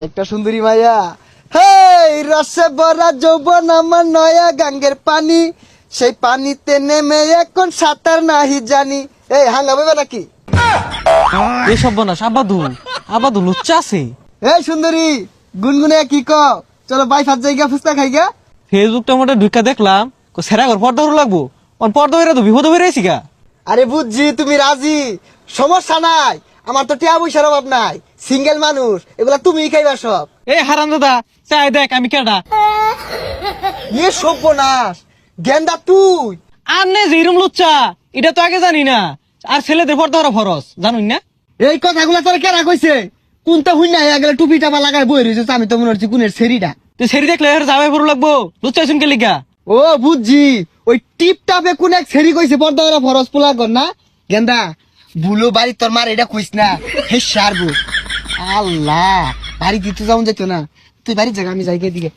একটা সুন্দরী মাইয়া, হেই রসে ভরা যৌবন আমার নয়া গাঙ্গের পানি, সেই পানিতে নেমে এখন সাঁতার নাহি জানি। এই হাঙ্গাবে নাকি? এই সর্বনাশ আবাদু আবাদু লুচ্চা আছে। এই সুন্দরী গুনগুনে কি কও? চলো বাই ফাত জায়গা ফুচকা খাইগা। ফেসবুকটা মোটা ঢুকা দেখলাম সেরা ঘর পর্দা হলো লাগবো পর্দা হইরা তো বিপদ হয়ে রয়েছি গা। আরে বুঝছি তুমি রাজি, সমস্যা নাই, আমার তো টিয়া পয়সার অভাব নাই, সিঙ্গেল মানুষ, এগুলা তুমি খাইবা সব। এই হারাম দাদা চাই দেখ আমি কেডা। ইয়ে সর্বনাশ, গেন্দা তুই? আর নে যে এরম লুচ্চা এটা তো আগে জানি না। আর ছেলেদের পর্দা হরা ফরস জানুন না। এই কথাগুলা তোর কেনা কইছে? কোনটা হুই না গেলে টুপি টাপা লাগায় বই রয়েছে, আমি তো মনে হচ্ছে কোনের সেরিটা। তুই সেরি দেখলে যাবে পড়ো লাগবো লুচ্চা শুনকে লিগা। ও বুঝছি, ওই টিপ টাপে কোন এক সেরি কইছে পর্দা ওরা ফরস পোলা কর না। গেন্দা বুলো বাড়ি তোর মার এটা কইস না, হে সারবো। আল্লাহ বাড়ি দিতে যাও যেত না, তুই বাড়ির জায়গা আমি যাই দিকে।